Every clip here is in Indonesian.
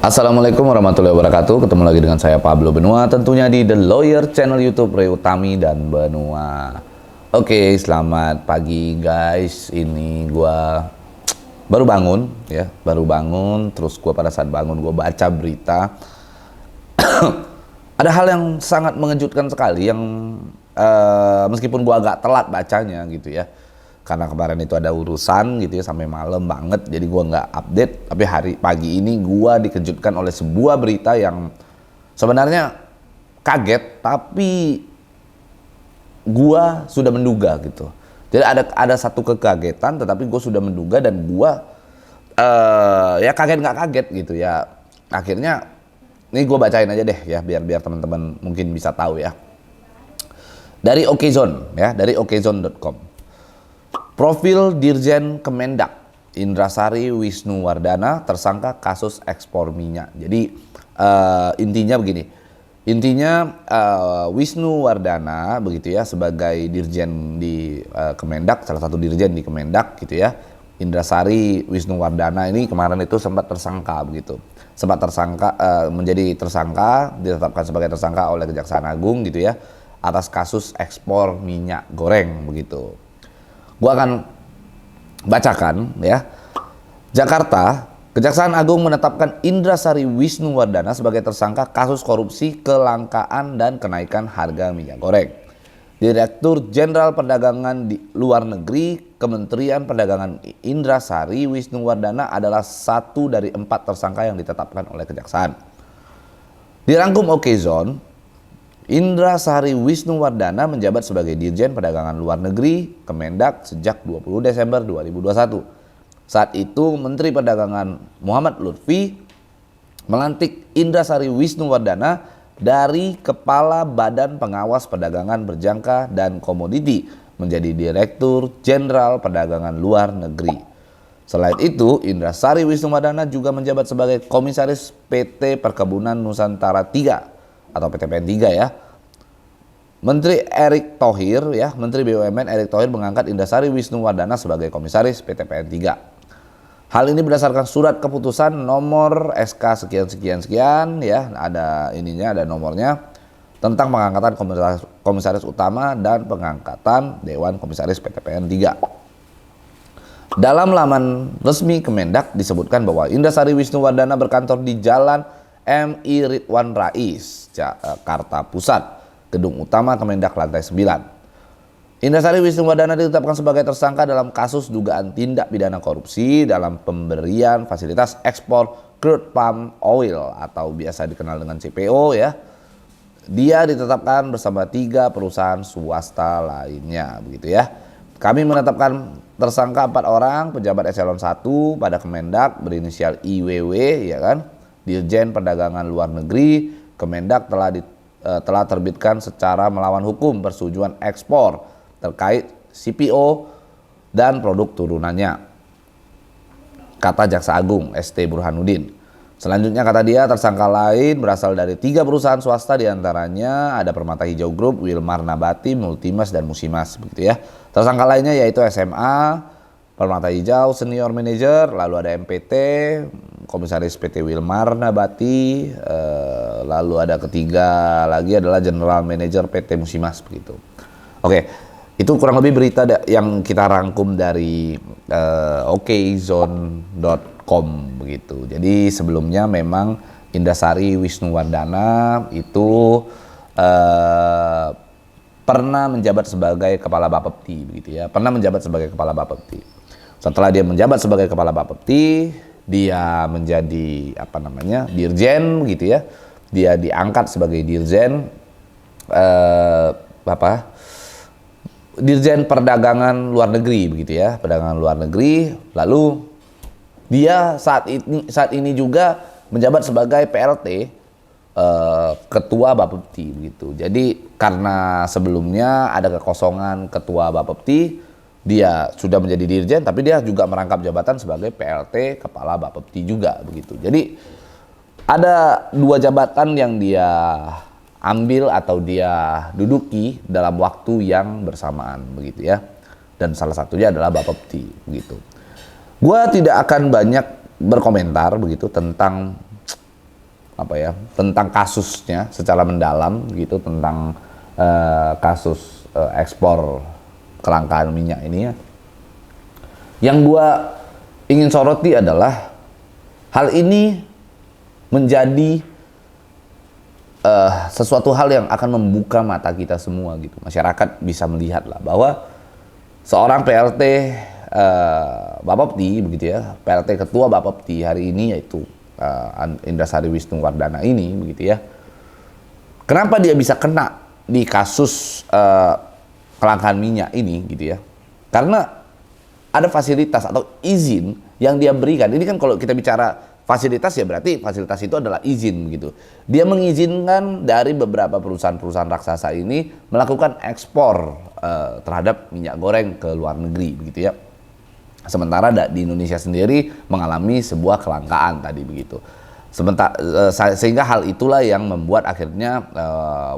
Assalamualaikum warahmatullahi wabarakatuh. Ketemu lagi dengan saya Pablo Benua, tentunya di The Lawyer Channel YouTube Ray Utami dan Benua. Oke, selamat pagi guys. Ini gua baru bangun ya, terus gua pada saat bangun gua baca berita. Ada hal yang sangat mengejutkan sekali yang meskipun gua agak telat bacanya gitu ya. Karena kemarin itu ada urusan gitu ya sampai malam banget, jadi gua nggak update. Tapi pagi ini gua dikejutkan oleh sebuah berita yang sebenarnya kaget, tapi gua sudah menduga gitu. Jadi ada satu kekagetan, tetapi gua sudah menduga dan gua ya kaget nggak kaget gitu ya. Akhirnya ini gua bacain aja deh ya, biar teman-teman mungkin bisa tahu ya. Dari Okezone ya, dari okezone.com. Profil Dirjen Kemendak Indrasari Wisnuwardana tersangka kasus ekspor minyak. Jadi intinya begini, Wisnuwardana begitu ya, sebagai dirjen di Kemendak, salah satu dirjen di Kemendak gitu ya. Indrasari Wisnuwardana ini kemarin itu sempat tersangka begitu, menjadi tersangka, ditetapkan sebagai tersangka oleh Kejaksaan Agung gitu ya, atas kasus ekspor minyak goreng begitu. Gua akan bacakan ya. Jakarta, Kejaksaan Agung menetapkan Indrasari Wisnuwardana sebagai tersangka kasus korupsi, kelangkaan dan kenaikan harga minyak goreng. Direktur Jenderal Perdagangan di Luar Negeri Kementerian Perdagangan Indrasari Wisnuwardana adalah satu dari 4 tersangka yang ditetapkan oleh Kejaksaan. Dirangkum Okezone, Indrasari Wisnuwardana menjabat sebagai Dirjen Perdagangan Luar Negeri Kemendak sejak 20 Desember 2021. Saat itu Menteri Perdagangan Muhammad Lutfi melantik Indrasari Wisnuwardana dari Kepala Badan Pengawas Perdagangan Berjangka dan Komoditi menjadi Direktur Jenderal Perdagangan Luar Negeri. Selain itu, Indrasari Wisnuwardana juga menjabat sebagai Komisaris PT Perkebunan Nusantara 3 atau PTPN 3 ya. Menteri BUMN Erick Thohir mengangkat Indrasari Wisnuwardana sebagai Komisaris PTPN 3. Hal ini berdasarkan surat keputusan nomor SK sekian ya, ada nomornya, tentang pengangkatan Komisaris Utama dan pengangkatan Dewan Komisaris PTPN 3. Dalam laman resmi Kemendak disebutkan bahwa Indrasari Wisnuwardana berkantor di Jalan MI Ridwan Rais, Jakarta Pusat, Gedung Utama Kemendak lantai 9. Indrasari Wisnuwardana ditetapkan sebagai tersangka dalam kasus dugaan tindak pidana korupsi dalam pemberian fasilitas ekspor crude palm oil atau biasa dikenal dengan CPO ya. Dia ditetapkan bersama 3 perusahaan swasta lainnya begitu ya. Kami menetapkan tersangka 4 orang pejabat eselon 1 pada Kemendak berinisial IWW ya kan. Dirjen Perdagangan Luar Negeri Kemendak telah terbitkan secara melawan hukum persetujuan ekspor terkait CPO dan produk turunannya, kata Jaksa Agung ST Burhanuddin. Selanjutnya kata dia, tersangka lain berasal dari 3 perusahaan swasta, diantaranya ada Permata Hijau Group, Wilmar Nabati, Multimas dan Musimas begitu ya. Tersangka lainnya yaitu SMA Permata Hijau Senior Manager, lalu ada MPT Komisaris PT Wilmar Nabati, lalu ada ketiga lagi adalah General Manager PT Musimas begitu. Oke, itu kurang lebih berita yang kita rangkum dari okezone.com begitu. Jadi sebelumnya memang Indrasari Wisnuwardana itu pernah menjabat sebagai Kepala Bapepti begitu ya, Setelah dia menjabat sebagai Kepala Bapepti, dia menjadi dirjen gitu ya. Dia diangkat sebagai dirjen Dirjen Perdagangan Luar Negeri begitu ya, Perdagangan Luar Negeri. Lalu dia saat ini juga menjabat sebagai PLT Ketua Bapepti begitu. Jadi karena sebelumnya ada kekosongan Ketua Bapepti, dia sudah menjadi dirjen, tapi dia juga merangkap jabatan sebagai PLT Kepala Bapepti juga begitu. Jadi ada 2 jabatan yang dia ambil atau dia duduki dalam waktu yang bersamaan begitu ya. Dan salah satunya adalah Bapepti begitu. Gua tidak akan banyak berkomentar begitu tentang tentang kasusnya secara mendalam gitu, tentang kasus ekspor kelangkaan minyak ini ya. Yang gua ingin soroti adalah hal ini menjadi sesuatu hal yang akan membuka mata kita semua gitu. Masyarakat bisa melihat lah bahwa seorang PLT Bapepti begitu ya, PLT Ketua Bapepti hari ini yaitu Indrasari Wisnuwardana ini begitu ya. Kenapa dia bisa kena di kasus kelangkaan minyak ini gitu ya? Karena ada fasilitas atau izin yang dia berikan. Ini kan kalau kita bicara fasilitas ya berarti fasilitas itu adalah izin begitu. Dia mengizinkan dari beberapa perusahaan-perusahaan raksasa ini melakukan ekspor terhadap minyak goreng ke luar negeri begitu ya. Sementara di Indonesia sendiri mengalami sebuah kelangkaan tadi begitu. Sehingga hal itulah yang membuat akhirnya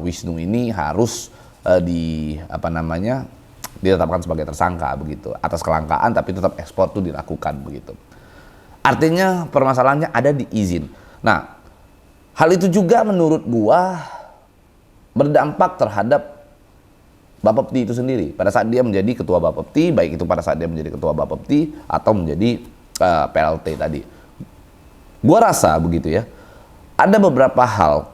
Wisnu ini harus ditetapkan sebagai tersangka begitu atas kelangkaan, tapi tetap ekspor itu dilakukan begitu. Artinya permasalahannya ada di izin. Nah, hal itu juga menurut gua berdampak terhadap Bapepti itu sendiri. Pada saat dia menjadi ketua Bapepti, baik itu pada saat dia menjadi ketua Bapepti atau menjadi PLT tadi. Gua rasa begitu ya. Ada beberapa hal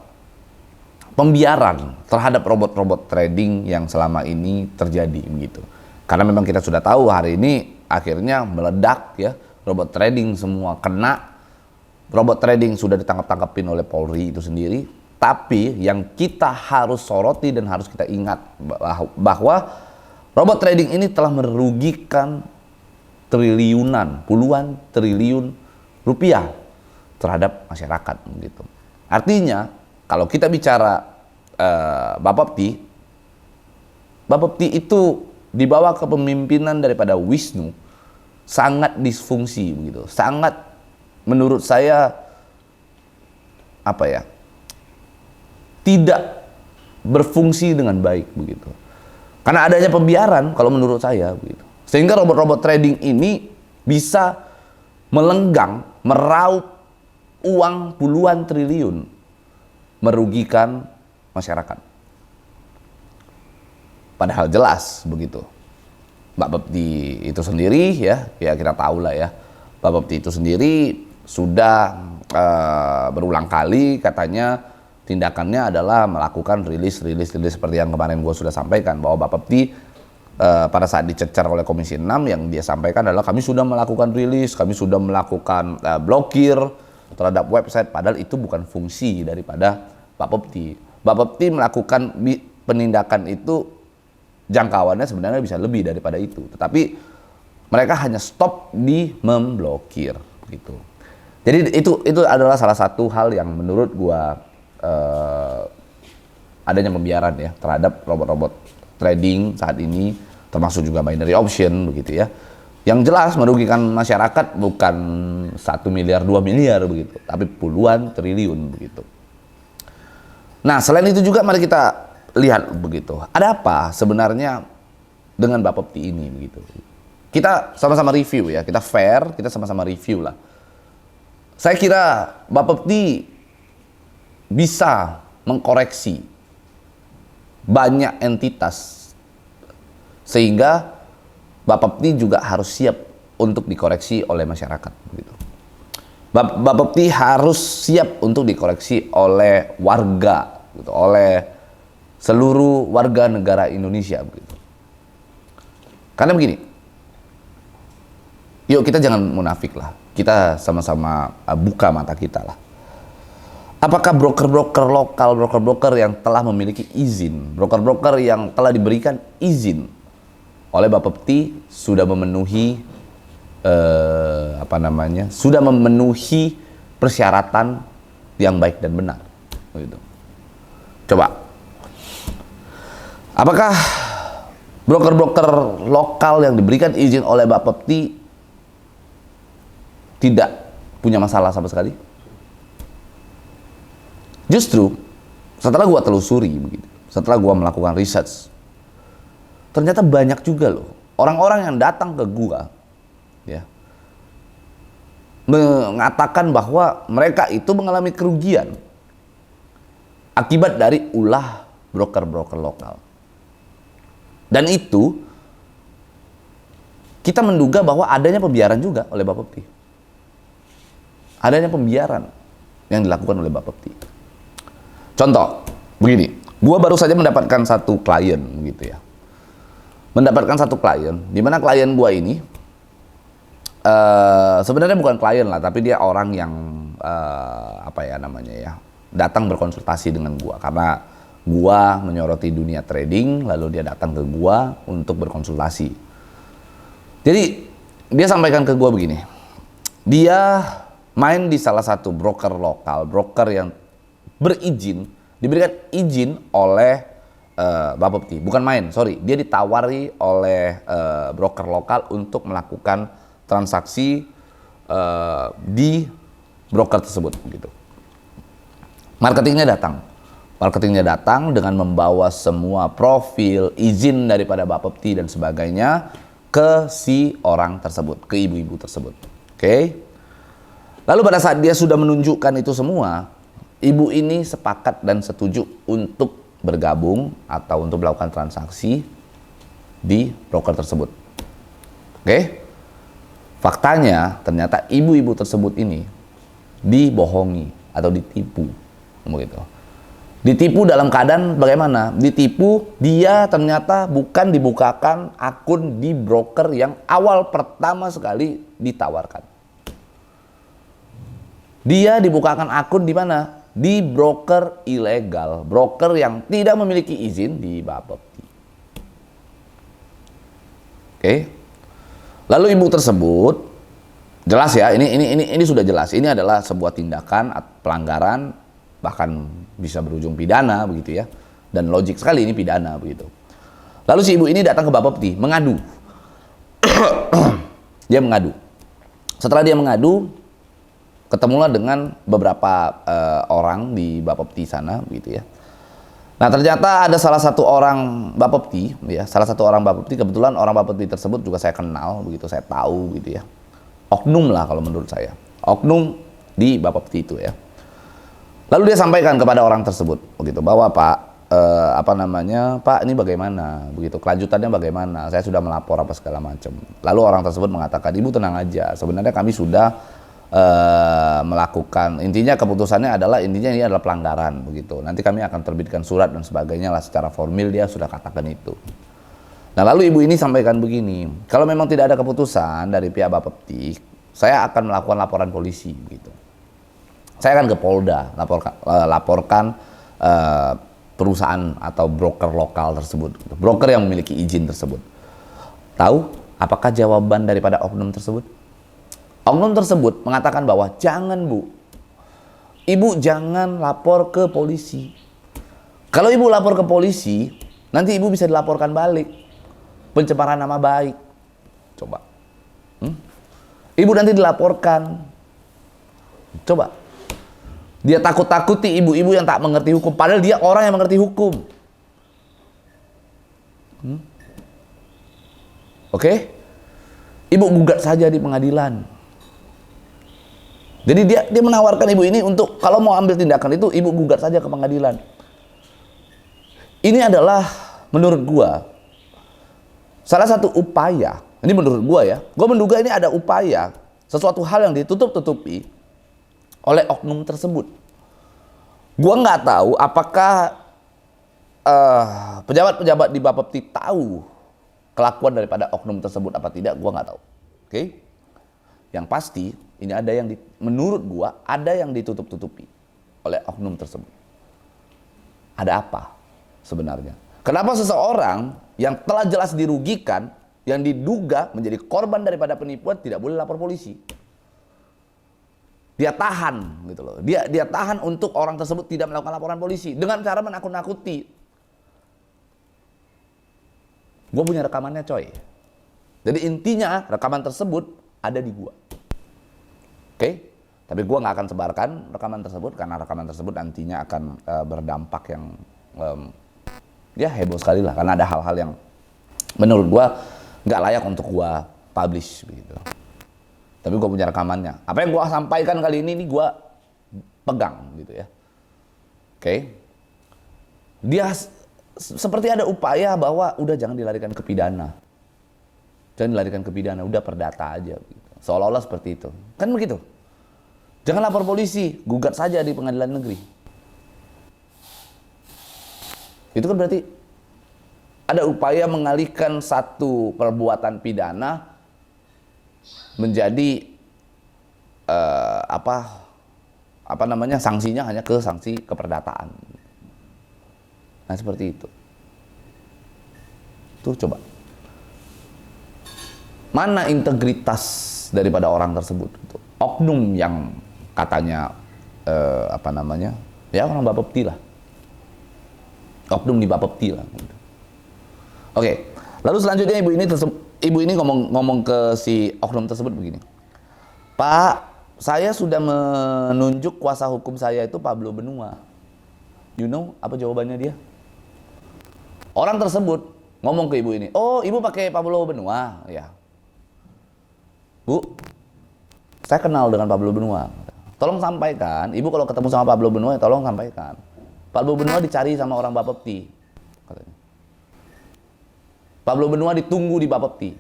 pembiaran terhadap robot-robot trading yang selama ini terjadi begitu. Karena memang kita sudah tahu hari ini akhirnya meledak ya, robot trading semua kena. Robot trading sudah ditangkap-tangkapin oleh Polri itu sendiri. Tapi yang kita harus soroti dan harus kita ingat bahwa robot trading ini telah merugikan triliunan, puluhan triliun rupiah terhadap masyarakat gitu. Artinya kalau kita bicara Bapepti itu di bawah kepemimpinan daripada Wisnu sangat disfungsi begitu, sangat menurut saya tidak berfungsi dengan baik begitu. Karena adanya pembiaran kalau menurut saya begitu. Sehingga robot-robot trading ini bisa melenggang, meraup uang puluhan triliun, merugikan masyarakat. Padahal jelas begitu. Bapepti itu sendiri ya kita tahu lah ya. Bapepti itu sendiri sudah berulang kali katanya tindakannya adalah melakukan rilis seperti yang kemarin gue sudah sampaikan bahwa Bapepti pada saat dicecar oleh Komisi 6 yang dia sampaikan adalah kami sudah melakukan rilis, kami sudah melakukan blokir terhadap website, padahal itu bukan fungsi daripada Bapepti. Bapepti melakukan penindakan itu jangkauannya sebenarnya bisa lebih daripada itu, tetapi mereka hanya stop di memblokir gitu. Jadi itu adalah salah satu hal yang menurut gua adanya pembiaran ya terhadap robot-robot trading saat ini, termasuk juga binary option begitu ya, yang jelas merugikan masyarakat bukan 1 miliar 2 miliar begitu, tapi puluhan triliun begitu. Nah selain itu juga mari kita lihat begitu, ada apa sebenarnya dengan Bapepti ini begitu. Kita sama-sama review ya, kita fair, kita sama-sama review lah. Saya kira Bapepti bisa mengkoreksi banyak entitas sehingga Bapepti juga harus siap untuk dikoreksi oleh masyarakat begitu. Bapepti harus siap untuk dikoreksi oleh warga gitu, oleh seluruh warga negara Indonesia begitu. Karena begini, yuk kita jangan munafik lah, kita sama-sama buka mata kita lah. Apakah broker-broker lokal, broker-broker yang telah memiliki izin, broker-broker yang telah diberikan izin oleh Bapepti sudah memenuhi sudah memenuhi persyaratan yang baik dan benar begitu. Coba, apakah broker-broker lokal yang diberikan izin oleh Bapepti tidak punya masalah sama sekali? Justru setelah gua telusuri begitu, setelah gua melakukan research, ternyata banyak juga loh orang-orang yang datang ke gua ya mengatakan bahwa mereka itu mengalami kerugian akibat dari ulah broker-broker lokal. Dan itu kita menduga bahwa adanya pembiaran juga oleh Bapepti. Adanya pembiaran yang dilakukan oleh Bapepti. Contoh, begini, gua baru saja mendapatkan satu klien gitu ya. Mendapatkan satu klien, di mana klien gua ini sebenarnya bukan klien lah, tapi dia orang yang datang berkonsultasi dengan gua karena gua menyoroti dunia trading, lalu dia datang ke gua untuk berkonsultasi. Jadi dia sampaikan ke gua begini, dia main di salah satu broker lokal, broker yang berizin, diberikan izin oleh Bapepti, bukan main, sorry, dia ditawari oleh broker lokal untuk melakukan transaksi di broker tersebut, gitu. Marketingnya datang dengan membawa semua profil, izin daripada Bapepti dan sebagainya ke si orang tersebut, ke ibu-ibu tersebut. Oke. Lalu pada saat dia sudah menunjukkan itu semua, ibu ini sepakat dan setuju untuk bergabung atau untuk melakukan transaksi di broker tersebut. Oke. Faktanya ternyata ibu-ibu tersebut ini dibohongi atau ditipu. Begitu. Ditipu dalam keadaan bagaimana? Ditipu, dia ternyata bukan dibukakan akun di broker yang awal pertama sekali ditawarkan. Dia dibukakan akun di mana? Di broker ilegal, broker yang tidak memiliki izin di Bapepti. Oke. Lalu ibu tersebut jelas ya, ini sudah jelas. Ini adalah sebuah tindakan pelanggaran, bahkan bisa berujung pidana begitu ya. Dan logik sekali ini pidana begitu. Lalu si ibu ini datang ke Bapepti mengadu. Dia mengadu. Setelah dia mengadu, ketemulah dengan beberapa orang di Bapepti sana begitu ya. Nah, ternyata ada salah satu orang Bapepti ya, kebetulan orang Bapepti tersebut juga saya kenal begitu, saya tahu gitu ya. Oknum lah kalau menurut saya. Oknum di Bapepti itu ya. Lalu dia sampaikan kepada orang tersebut begitu bahwa Pak Pak ini bagaimana begitu, kelanjutannya bagaimana, saya sudah melapor apa segala macam. Lalu orang tersebut mengatakan, ibu tenang aja, sebenarnya kami sudah melakukan, intinya keputusannya adalah, intinya ini adalah pelanggaran begitu, nanti kami akan terbitkan surat dan sebagainya lah, secara formil dia sudah katakan itu. Nah, lalu ibu ini sampaikan begini, kalau memang tidak ada keputusan dari pihak Bapepti, saya akan melakukan laporan polisi begitu. Saya akan ke Polda laporkan perusahaan atau broker lokal tersebut, broker yang memiliki izin tersebut. Tahu apakah jawaban daripada oknum tersebut? Oknum tersebut mengatakan bahwa jangan Bu, ibu jangan lapor ke polisi. Kalau ibu lapor ke polisi, nanti ibu bisa dilaporkan balik, pencemaran nama baik. Coba, ibu nanti dilaporkan. Coba, dia takut-takuti ibu-ibu yang tak mengerti hukum, padahal dia orang yang mengerti hukum. Oke? Ibu gugat saja di pengadilan. Jadi dia menawarkan ibu ini untuk kalau mau ambil tindakan itu, ibu gugat saja ke pengadilan. Ini adalah menurut gua salah satu upaya, ini menurut gua ya, gua menduga ini ada upaya, sesuatu hal yang ditutup-tutupi oleh oknum tersebut. Gua nggak tahu apakah pejabat-pejabat di Bapepti tahu kelakuan daripada oknum tersebut apa tidak, gua nggak tahu. Oke? Yang pasti ini ada yang menurut gua ada yang ditutup-tutupi oleh oknum tersebut. Ada apa sebenarnya? Kenapa seseorang yang telah jelas dirugikan, yang diduga menjadi korban daripada penipuan tidak boleh lapor polisi? Dia tahan gitu loh. Dia tahan untuk orang tersebut tidak melakukan laporan polisi dengan cara menakut-nakuti. Gua punya rekamannya coy. Jadi intinya rekaman tersebut ada di gua. Oke, tapi gue nggak akan sebarkan rekaman tersebut karena rekaman tersebut nantinya akan berdampak yang ya heboh sekali lah, karena ada hal-hal yang menurut gue nggak layak untuk gue publish begitu. Tapi gue punya rekamannya. Apa yang gue sampaikan kali ini gue pegang gitu ya. Oke, dia seperti ada upaya bahwa udah jangan dilarikan ke pidana. Jangan dilarikan ke pidana, udah perdata aja. Gitu. Seolah-olah seperti itu. Kan begitu. Jangan lapor polisi, gugat saja di pengadilan negeri. Itu kan berarti ada upaya mengalihkan satu perbuatan pidana menjadi apa namanya, sanksinya hanya ke sanksi keperdataan. Nah seperti itu. Tuh coba. Mana integritas daripada orang tersebut? Oknum yang katanya apa namanya? Ya orang Bapepti lah. Oknum di Bapepti lah. Oke. Lalu selanjutnya ibu ini ngomong ke si oknum tersebut begini. Pak, saya sudah menunjuk kuasa hukum saya itu Pablo Benua. You know apa jawabannya dia? Orang tersebut ngomong ke ibu ini, oh ibu pakai Pablo Benua, ya. Bu, saya kenal dengan Pablo Benua. Tolong sampaikan, ibu kalau ketemu sama Pablo Benua, tolong sampaikan. Pablo Benua dicari sama orang Bapepti, katanya. Pablo Benua ditunggu di Bapepti.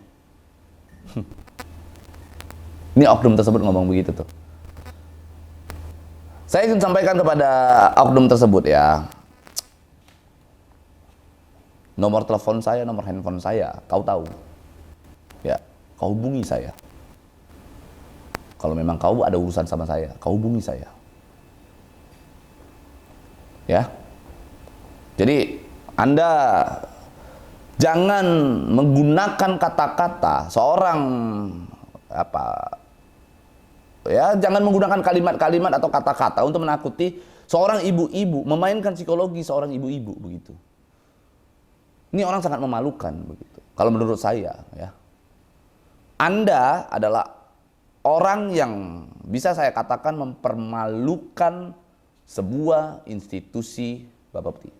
Ini oknum tersebut ngomong begitu tuh. Saya ingin sampaikan kepada oknum tersebut ya. Nomor telepon saya, nomor handphone saya, kau tahu. Ya, kau hubungi saya. Kalau memang kau ada urusan sama saya, kau hubungi saya. Ya. Jadi Anda jangan menggunakan kata-kata seorang jangan menggunakan kalimat-kalimat atau kata-kata untuk menakuti seorang ibu-ibu, memainkan psikologi seorang ibu-ibu begitu. Ini orang sangat memalukan begitu. Kalau menurut saya ya. Anda adalah orang yang bisa saya katakan mempermalukan sebuah institusi Bapepti.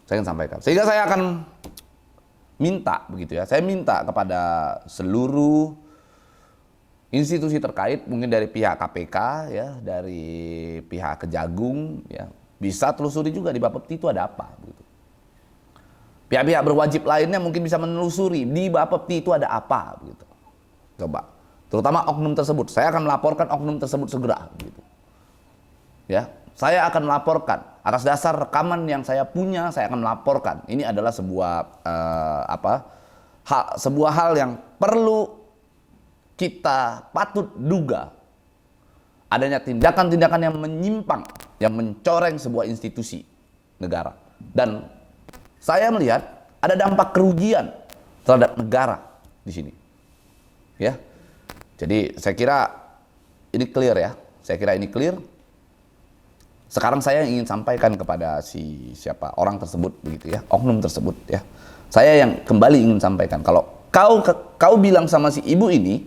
Saya ingin sampaikan. Sehingga saya akan minta begitu ya. Saya minta kepada seluruh institusi terkait, mungkin dari pihak KPK ya, dari pihak Kejagung ya, bisa telusuri juga di Bapepti itu ada apa begitu. Pihak-pihak berwajib lainnya mungkin bisa menelusuri di Bapepti itu ada apa begitu. Coba. Terutama oknum tersebut. Saya akan melaporkan oknum tersebut segera begitu. Ya, saya akan melaporkan atas dasar rekaman yang saya punya, saya akan melaporkan. Ini adalah sebuah hal yang perlu kita patut duga adanya tindakan-tindakan yang menyimpang, yang mencoreng sebuah institusi negara. Dan saya melihat ada dampak kerugian terhadap negara di sini. Ya. Jadi saya kira ini clear ya. Saya kira ini clear. Sekarang saya ingin sampaikan kepada siapa orang tersebut begitu ya, oknum tersebut ya. Saya yang kembali ingin sampaikan kalau kau bilang sama si ibu ini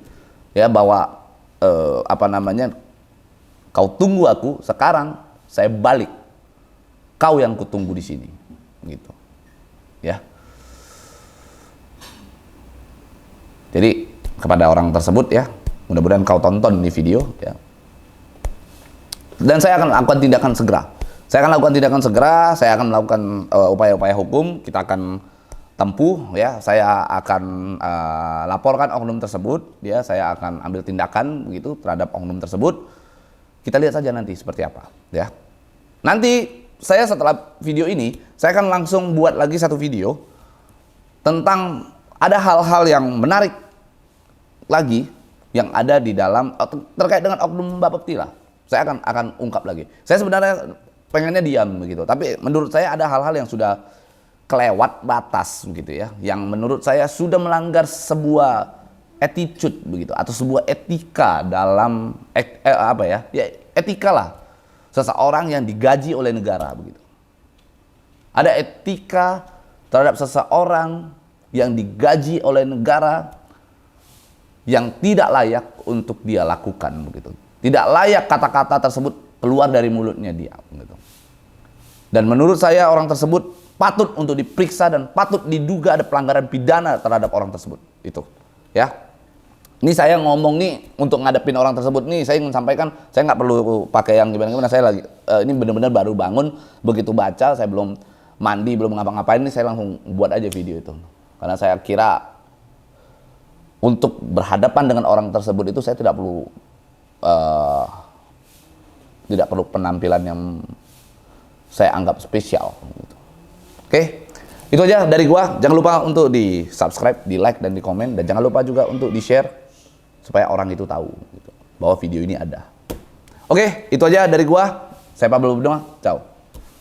ya bahwa kau tunggu aku, sekarang saya balik. Kau yang kutunggu di sini gitu. Ya. Jadi kepada orang tersebut ya, mudah-mudahan kau tonton di video ya. Dan saya akan lakukan tindakan segera. Saya akan melakukan upaya-upaya hukum. Kita akan tempuh ya. Saya akan laporkan oknum tersebut ya. Saya akan ambil tindakan begitu terhadap oknum tersebut. Kita lihat saja nanti seperti apa ya. Nanti saya setelah video ini, saya akan langsung buat lagi satu video tentang ada hal-hal yang menarik lagi yang ada di dalam terkait dengan oknum Bapepti lah. Saya akan ungkap lagi. Saya sebenarnya pengennya diam begitu, tapi menurut saya ada hal-hal yang sudah kelewat batas begitu ya, yang menurut saya sudah melanggar sebuah attitude begitu atau sebuah etika dalam etika lah seseorang yang digaji oleh negara begitu. Ada etika terhadap seseorang yang digaji oleh negara yang tidak layak untuk dia lakukan begitu. Tidak layak kata-kata tersebut keluar dari mulutnya dia gitu. Dan menurut saya orang tersebut patut untuk diperiksa dan patut diduga ada pelanggaran pidana terhadap orang tersebut. Itu ya. Ini saya ngomong nih untuk ngadepin orang tersebut nih, saya ingin sampaikan, saya nggak perlu pakai yang gimana-gimana, saya lagi ini benar-benar baru bangun, begitu baca, saya belum mandi, belum ngapa-ngapain, ini saya langsung buat aja video itu. Karena saya kira untuk berhadapan dengan orang tersebut itu saya tidak perlu penampilan yang saya anggap spesial. Gitu. Oke, itu aja dari gua. Jangan lupa untuk di subscribe, di like dan di komen, dan jangan lupa juga untuk di share supaya orang itu tahu gitu, bahwa video ini ada. Oke, itu aja dari gua. Saya Pablo Bernama. Ciao.